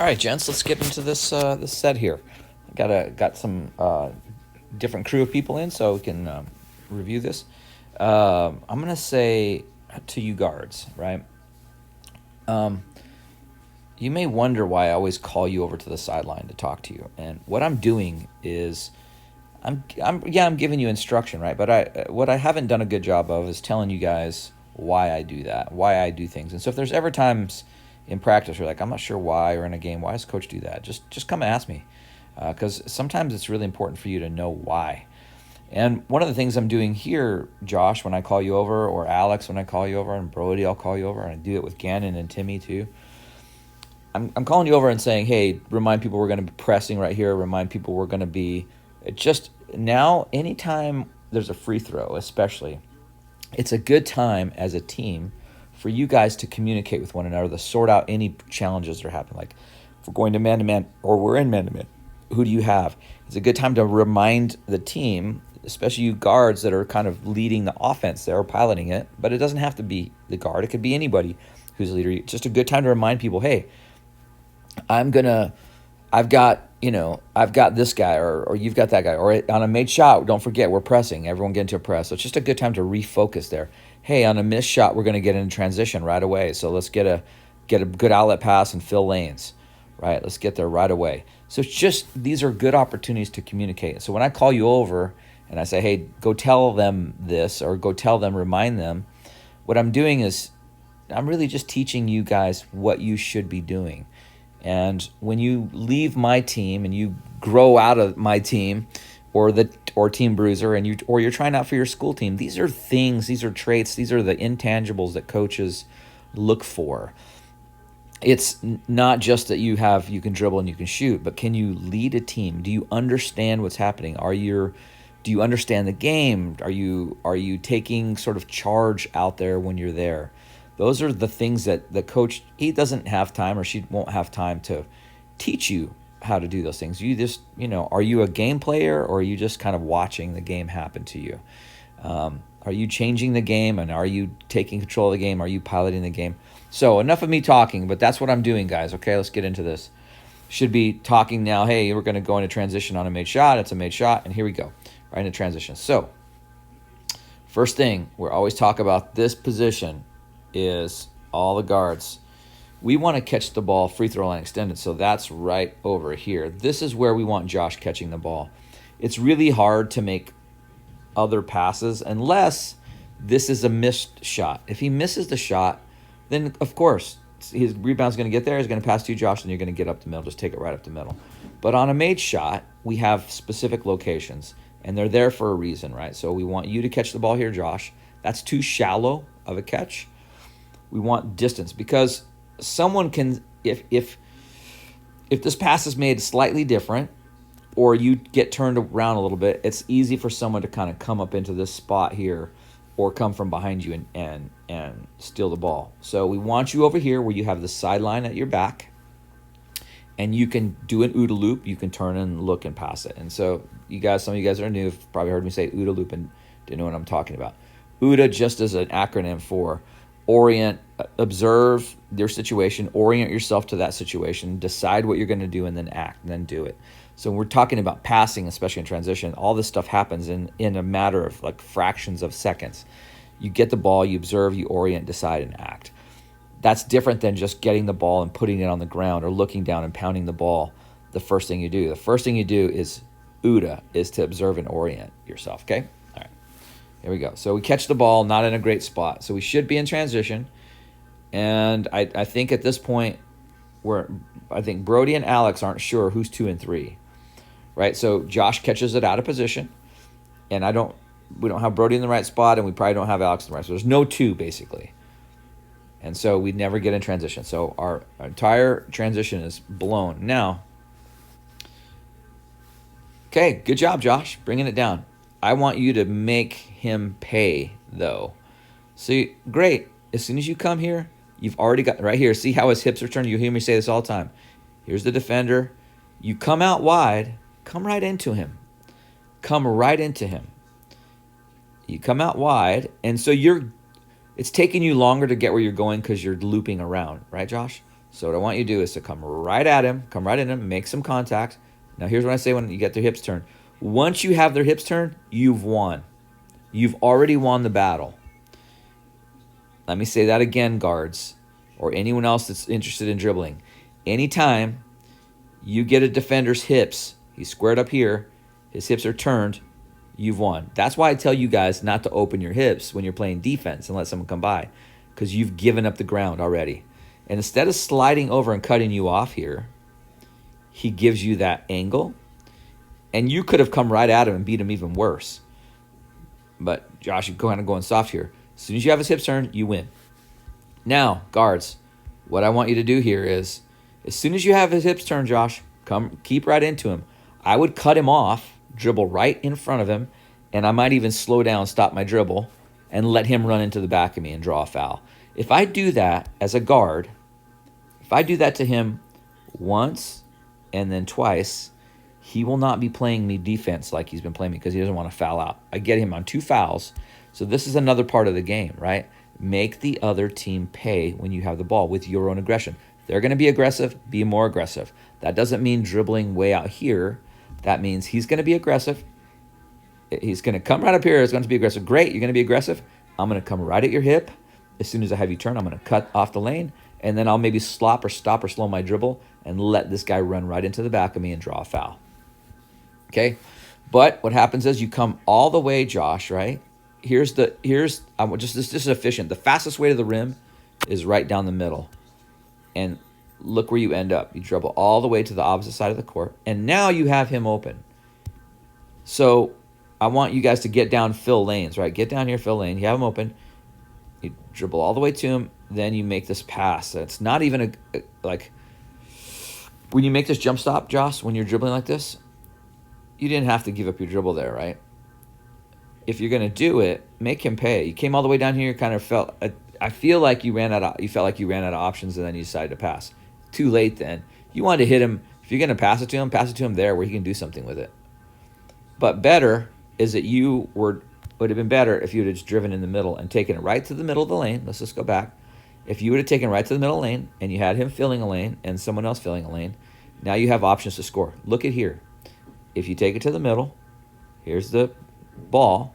All right, gents, let's get into this set here. Got some different crew of people in, so we can review this. I'm gonna say to you guards, right? You may wonder why I always call you over to the sideline to talk to you, and what I'm doing is I'm giving you instruction, right? But what I haven't done a good job of is telling you guys why I do that, why I do things. And so if there's ever times in practice you're like, I'm not sure why, or in a game, why does coach do that? Just come ask me, because sometimes it's really important for you to know why. And one of the things I'm doing here, Josh, when I call you over, or Alex when I call you over, and Brody I'll call you over, and I do it with Gannon and Timmy too. I'm calling you over and saying, hey, remind people we're going to be pressing right here. Remind people we're going to be just now. Anytime there's a free throw, especially, it's a good time as a team for you guys to communicate with one another, to sort out any challenges that are happening. Like if we're going to man-to-man or we're in man-to-man, who do you have? It's a good time to remind the team, especially you guards that are kind of leading the offense there or piloting it, but it doesn't have to be the guard. It could be anybody who's a leader. It's just a good time to remind people, hey, I've got this guy, or you've got that guy, or on a made shot, don't forget, we're pressing. Everyone get into a press. So it's just a good time to refocus there. Hey, on a missed shot, we're going to get in transition right away. So let's get a good outlet pass and fill lanes, right? Let's get there right away. So it's just, these are good opportunities to communicate. So when I call you over and I say, hey, go tell them this, or go tell them, remind them, what I'm doing is I'm really just teaching you guys what you should be doing. And when you leave my team and you grow out of my team, or Team Bruiser, and you're trying out for your school team, these are things, these are traits, these are the intangibles that coaches look for. It's not just that you can dribble and you can shoot, but can you lead a team? Do you understand what's happening? Do you understand the game? Are you taking sort of charge out there when you're there? Those are the things that the coach, he doesn't have time, or she won't have time to teach you how to do those things. You just, are you a game player, or are you just kind of watching the game happen to you? Are you changing the game, and are you taking control of the game? Are you piloting the game? So enough of me talking, but that's what I'm doing, guys. Okay, let's get into this. Should be talking now. Hey, we're going to go into transition on a made shot. It's a made shot, and here we go, right into transition. So first thing, we always talk about this position is all the guards. We want to catch the ball free throw line extended, so that's right over here. This is where we want Josh catching the ball. It's really hard to make other passes unless this is a missed shot. If he misses the shot, then of course his rebound's going to get there. He's going to pass to you, Josh, and you're going to get up the middle. Just take it right up the middle. But on a made shot, we have specific locations, and they're there for a reason, right? So we want you to catch the ball here, Josh. That's too shallow of a catch. We want distance, because someone can, if this pass is made slightly different, or you get turned around a little bit, it's easy for someone to kind of come up into this spot here, or come from behind you and steal the ball. So we want you over here where you have the sideline at your back, and you can do an OODA loop. You can turn and look and pass it. And so some of you guys are new, have probably heard me say OODA loop and didn't know what I'm talking about. OODA just is an acronym for orient, observe your situation, orient yourself to that situation, decide what you're going to do, and then act, and then do it. So when we're talking about passing, especially in transition, all this stuff happens in a matter of like fractions of seconds. You get the ball, you observe, you orient, decide, and act. That's different than just getting the ball and putting it on the ground, or looking down and pounding the ball the first thing you do. The first thing you do is OODA, is to observe and orient yourself, okay? All right. Here we go. So we catch the ball, not in a great spot. So we should be in transition. And I think at this point, I think Brody and Alex aren't sure who's 2 and 3, right? So Josh catches it out of position, and we don't have Brody in the right spot, and we probably don't have Alex in the right spot. There's no 2, basically. And so we never get in transition. So our entire transition is blown. Now, okay, good job, Josh, bringing it down. I want you to make him pay, though. See, great. As soon as you come here, you've already got, right here, see how his hips are turned? You hear me say this all the time. Here's the defender. You come out wide, come right into him. Come right into him. You come out wide, and so it's taking you longer to get where you're going because you're looping around, right, Josh? So what I want you to do is to come right at him, come right in him, make some contact. Now here's what I say when you get their hips turned. Once you have their hips turned, you've won. You've already won the battle. Let me say that again, guards, or anyone else that's interested in dribbling. Anytime you get a defender's hips, he's squared up here, his hips are turned, you've won. That's why I tell you guys not to open your hips when you're playing defense and let someone come by, because you've given up the ground already. And instead of sliding over and cutting you off here, he gives you that angle, and you could have come right at him and beat him even worse. But Josh, you're kind of going soft here. As soon as you have his hips turned, you win. Now, guards, what I want you to do here is, as soon as you have his hips turned, Josh, keep right into him. I would cut him off, dribble right in front of him, and I might even slow down, stop my dribble, and let him run into the back of me and draw a foul. If I do that as a guard, if I do that to him once and then twice, he will not be playing me defense like he's been playing me because he doesn't want to foul out. I get him on 2 fouls. So this is another part of the game, right? Make the other team pay when you have the ball with your own aggression. If they're going to be aggressive, be more aggressive. That doesn't mean dribbling way out here. That means he's going to be aggressive. He's going to come right up here. He's going to be aggressive. Great, you're going to be aggressive. I'm going to come right at your hip. As soon as I have you turn, I'm going to cut off the lane, and then I'll maybe stop or slow my dribble and let this guy run right into the back of me and draw a foul. Okay? But what happens is you come all the way, Josh, right? This is efficient. The fastest way to the rim is right down the middle. And look where you end up. You dribble all the way to the opposite side of the court, and now you have him open. So I want you guys to get down, fill lanes, right? Get down here, fill lane. You have him open. You dribble all the way to him. Then you make this pass. It's not even like when you make this jump stop, Josh, when you're dribbling like this, you didn't have to give up your dribble there, right? If you're going to do it, make him pay. You came all the way down here, kind of felt, I feel like you felt like you ran out of options, and then you decided to pass. Too late then. You wanted to hit him. If you're going to pass it to him there where he can do something with it. But better is that would have been better if you would have just driven in the middle and taken it right to the middle of the lane. Let's just go back. If you would have taken right to the middle lane and you had him filling a lane and someone else filling a lane, now you have options to score. Look at here. If you take it to the middle, here's the ball,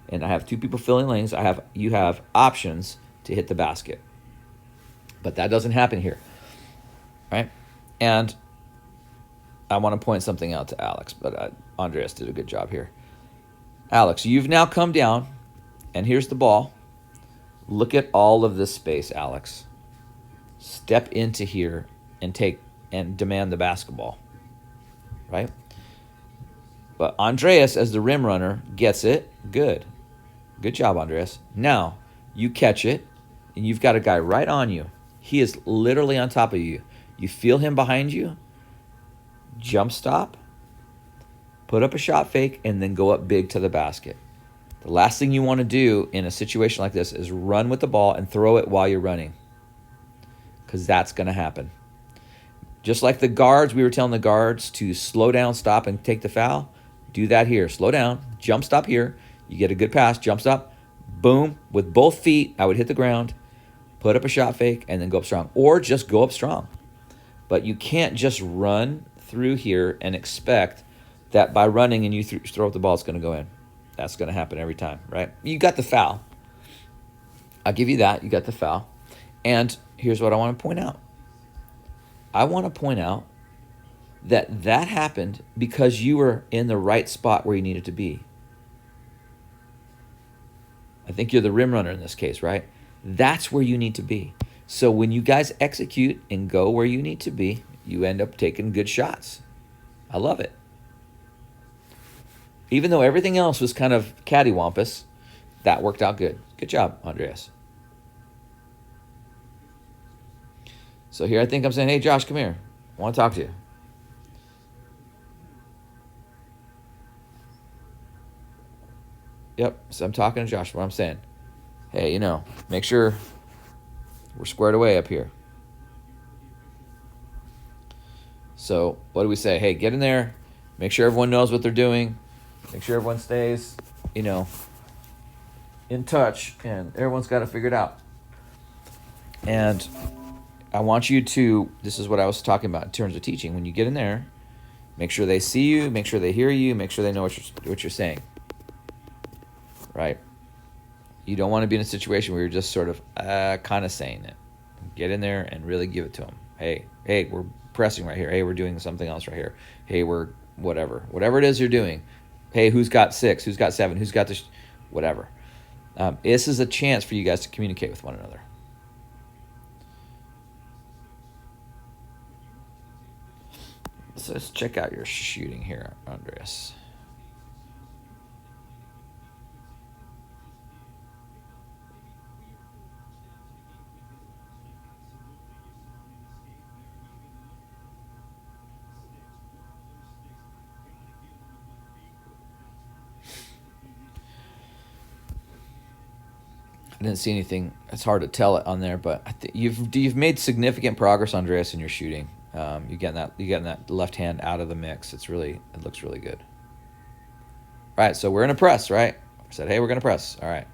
and I have 2 people filling lanes, you have options to hit the basket. But that doesn't happen here, right? And I want to point something out to Alex, but Andreas did a good job here. Alex, you've now come down, and here's the ball. Look at all of this space, Alex. Step into here and demand the basketball, right? But Andreas, as the rim runner, gets it. Good job, Andreas. Now, you catch it, and you've got a guy right on you. He is literally on top of you. You feel him behind you. Jump stop. Put up a shot fake, and then go up big to the basket. The last thing you want to do in a situation like this is run with the ball and throw it while you're running, because that's going to happen. Just like the guards, we were telling the guards to slow down, stop, and take the foul. Do that here. Slow down, jump stop here. You get a good pass, jump stop, boom. With both feet, I would hit the ground, put up a shot fake, and then go up strong. Or just go up strong. But you can't just run through here and expect that by running and you throw up the ball, it's going to go in. That's going to happen every time, right? You got the foul. I'll give you that. You got the foul. And here's what I want to point out. I want to point out that happened because you were in the right spot where you needed to be. I think you're the rim runner in this case, right? That's where you need to be. So when you guys execute and go where you need to be, you end up taking good shots. I love it. Even though everything else was kind of cattywampus, that worked out good. Good job, Andreas. So here I think I'm saying, hey, Josh, come here. I want to talk to you. Yep, so I'm talking to Josh. What I'm saying, hey, make sure we're squared away up here. So what do we say? Hey, get in there. Make sure everyone knows what they're doing. Make sure everyone stays, in touch, and everyone's got to figure it out. And I want you to, this is what I was talking about in terms of teaching. When you get in there, make sure they see you, make sure they hear you, make sure they know what you're saying, right? You don't want to be in a situation where you're just sort of kind of saying it. Get in there and really give it to them. Hey, we're pressing right here. Hey, we're doing something else right here. Hey, we're whatever it is you're doing. Hey, who's got 6? Who's got 7? Who's got this? Whatever. This is a chance for you guys to communicate with one another. So let's check out your shooting here, Andreas. I didn't see anything. It's hard to tell it on there, but I think you've made significant progress, Andreas, in your shooting. You're getting that left hand out of the mix. It looks really good. All right, so we're in a press, right? I said, hey, we're gonna press. All right.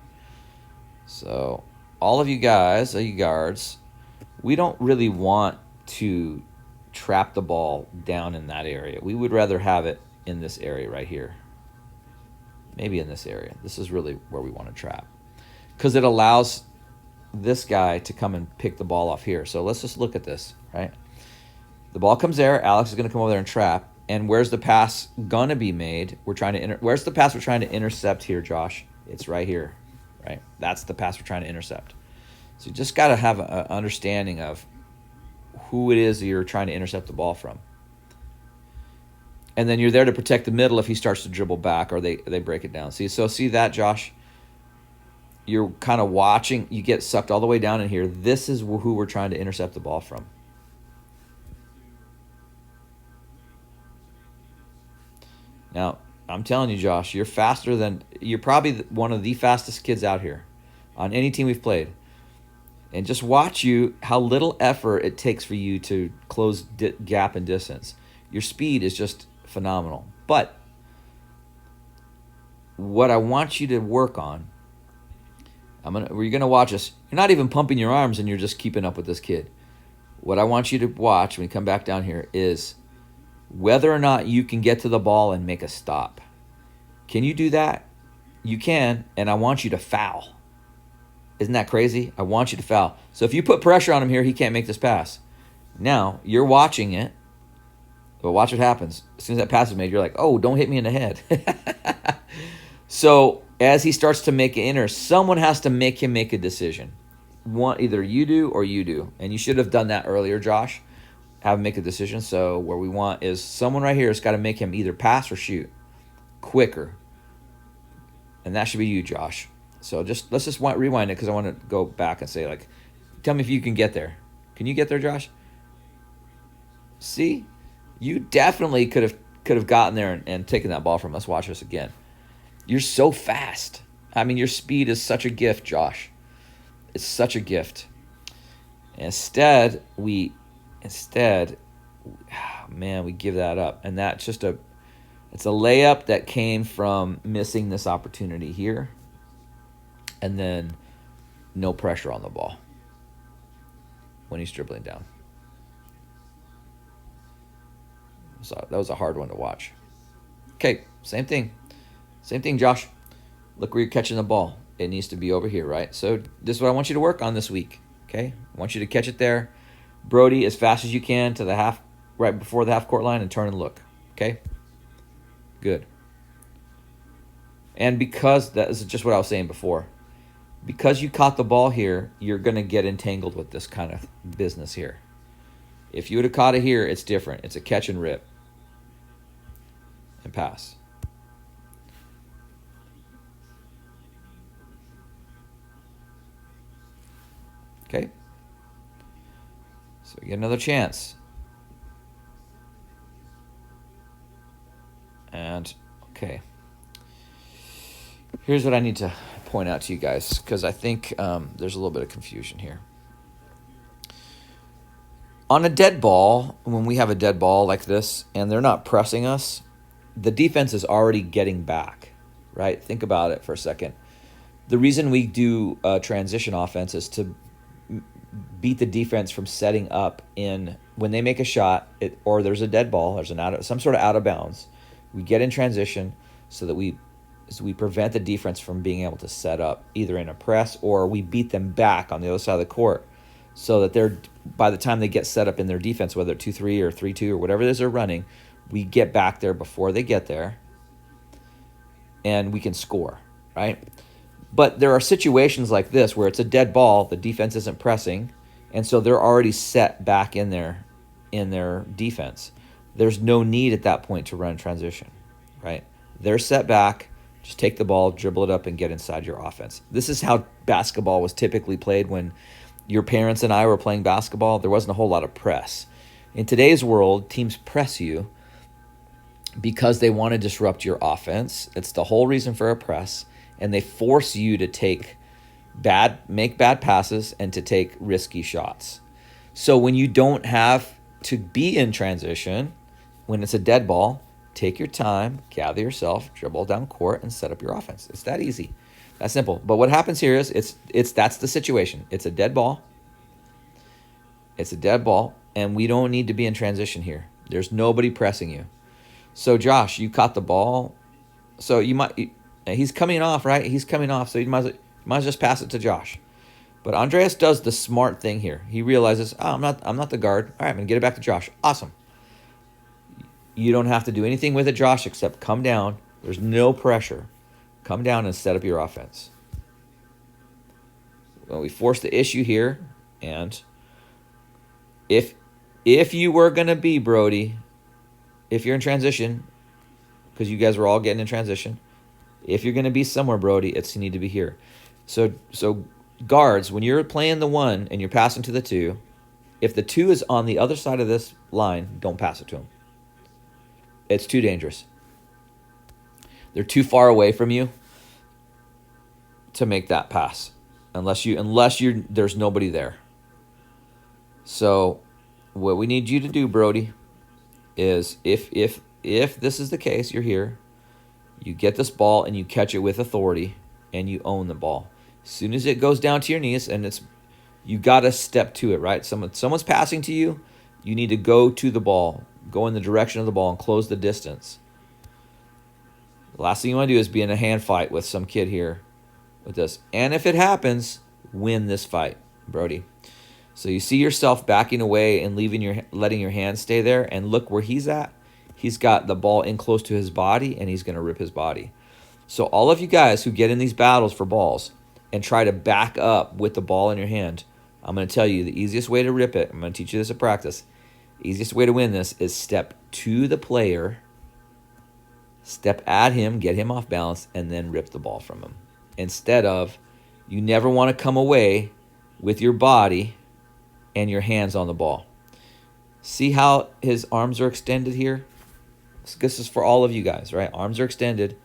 So all of you guys, you guards, we don't really want to trap the ball down in that area. We would rather have it in this area right here. Maybe in this area. This is really where we want to trap, because it allows this guy to come and pick the ball off here. So let's just look at this, right? The ball comes there. Alex is going to come over there and trap. And where's the pass going to be made? Where's the pass we're trying to intercept here, Josh? It's right here, right? That's the pass we're trying to intercept. So you just got to have an understanding of who it is that you're trying to intercept the ball from. And then you're there to protect the middle if he starts to dribble back or they break it down. See that, Josh? You're kind of watching. You get sucked all the way down in here. This is who we're trying to intercept the ball from. Now, I'm telling you, Josh, you're probably one of the fastest kids out here on any team we've played. And just watch how little effort it takes for you to close gap and distance. Your speed is just phenomenal. But what I want you to work on, you're gonna watch us. You're not even pumping your arms, and you're just keeping up with this kid. What I want you to watch when you come back down here is whether or not you can get to the ball and make a stop. Can you do that? You can, and I want you to foul. Isn't that crazy? I want you to foul. So if you put pressure on him here, he can't make this pass. Now, you're watching it, but watch what happens. As soon as that pass is made, you're like, oh, don't hit me in the head. So as he starts to make it someone has to make him make a decision. Either you do or you do. And you should have done that earlier, Josh. Have him make a decision. So what we want is someone right here has got to make him either pass or shoot quicker. And that should be you, Josh. So let's just rewind it because I want to go back and say, like, tell me if you can get there. Can you get there, Josh? See? You definitely could have gotten there and taken that ball from us. Watch this again. You're so fast. I mean, your speed is such a gift, Josh. It's such a gift. Instead, we give that up. And that's it's a layup that came from missing this opportunity here. And then no pressure on the ball when he's dribbling down. So that was a hard one to watch. Okay, same thing. Same thing, Josh. Look where you're catching the ball. It needs to be over here, right? So this is what I want you to work on this week, okay? I want you to catch it there. Brody, as fast as you can to the half, right before the half-court line, and turn and look, okay? Good. And because that is just what I was saying before, because you caught the ball here, you're going to get entangled with this kind of business here. If you would have caught it here, it's different. It's a catch and rip and pass. Okay? So we get another chance. And, okay. Here's what I need to point out to you guys, because I think there's a little bit of confusion here. On a dead ball, when we have a dead ball like this, and they're not pressing us, the defense is already getting back, right? Think about it for a second. The reason we do transition offense is to beat the defense from setting up in when they make a shot, or there's a dead ball, there's some sort of out of bounds. We get in transition so that we prevent the defense from being able to set up either in a press, or we beat them back on the other side of the court so that they're, by the time they get set up in their defense, whether 2-3 or 3-2 or whatever it is they're running, we get back there before they get there and we can score, right? But there are situations like this where it's a dead ball, the defense isn't pressing, and so they're already set back in their defense. There's no need at that point to run transition, right? They're set back, just take the ball, dribble it up, and get inside your offense. This is how basketball was typically played when your parents and I were playing basketball. There wasn't a whole lot of press. In today's world, teams press you because they want to disrupt your offense. It's the whole reason for a press, and they force you to make bad passes and to take risky shots. So when you don't have to be in transition, when it's a dead ball, take your time, gather yourself, dribble down court, and set up your offense. It's that easy. That's simple. But what happens here is that's the situation. It's a dead ball. It's a dead ball, and we don't need to be in transition here. There's nobody pressing you. So Josh, you caught the ball. So he's coming off, right? He's coming off, so you might as well just pass it to Josh. But Andreas does the smart thing here. He realizes, I'm not the guard. All right, I'm going to get it back to Josh. Awesome. You don't have to do anything with it, Josh, except come down. There's no pressure. Come down and set up your offense. Well, we forced the issue here, and if you were going to be, Brody, if you're in transition, because you guys were all getting in transition, if you're going to be somewhere, Brody, it's you need to be here. So guards, when you're playing the 1 and you're passing to the 2, if the 2 is on the other side of this line, don't pass it to him. It's too dangerous. They're too far away from you to make that pass, unless there's nobody there. So what we need you to do, Brody, is if this is the case, you're here, you get this ball and you catch it with authority and you own the ball. As soon as it goes down to your knees, and you got to step to it, right? Someone's passing to you, you need to go to the ball, go in the direction of the ball and close the distance. The last thing you want to do is be in a hand fight with some kid here with this. And if it happens, win this fight, Brody. So you see yourself backing away and letting your hand stay there, and look where he's at. He's got the ball in close to his body, and he's going to rip his body. So all of you guys who get in these battles for balls and try to back up with the ball in your hand, I'm going to tell you the easiest way to rip it, I'm going to teach you this at practice, easiest way to win this is step to the player, step at him, get him off balance, and then rip the ball from him. Instead of, you never want to come away with your body and your hands on the ball. See how his arms are extended here? This is for all of you guys, right? Arms are extended.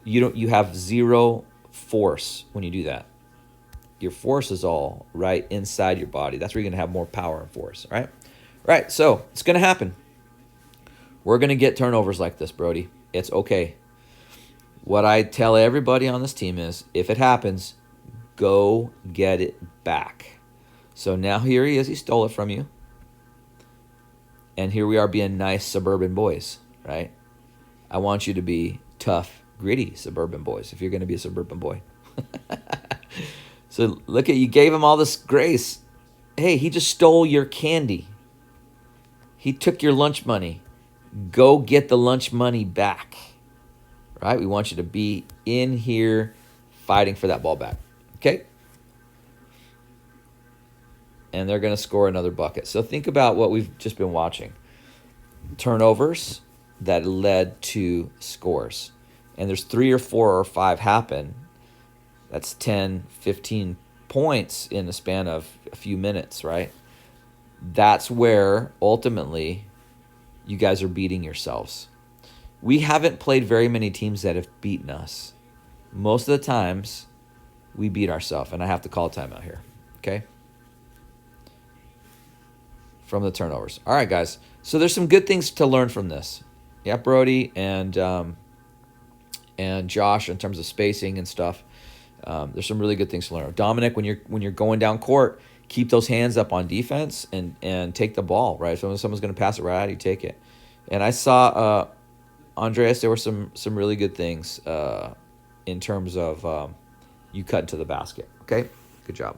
You have zero force when you do that. Your force is all right inside your body. That's where you're going to have more power and force, all right? Right, so it's going to happen. We're going to get turnovers like this, Brody. It's okay. What I tell everybody on this team is, if it happens, go get it back. So now here he is. He stole it from you. And here we are being nice suburban boys, right? I want you to be tough, gritty suburban boys if you're going to be a suburban boy. So look at, you gave him all this grace. Hey, he just stole your candy. He took your lunch money. Go get the lunch money back, right? We want you to be in here fighting for that ball back, okay? And they're going to score another bucket. So think about what we've just been watching. Turnovers that led to scores. And there's 3 or 4 or 5 happen. That's 10, 15 points in the span of a few minutes, right? That's where ultimately you guys are beating yourselves. We haven't played very many teams that have beaten us. Most of the times we beat ourselves, and I have to call a timeout here, okay? From the turnovers. All right, guys. So there's some good things to learn from this. Yeah, Brody and Josh, in terms of spacing and stuff. There's some really good things to learn. Dominic, when you're going down court, keep those hands up on defense and take the ball, right? So when someone's going to pass it right out, you take it. And I saw Andreas, there were some really good things in terms of you cut into the basket. Okay, good job.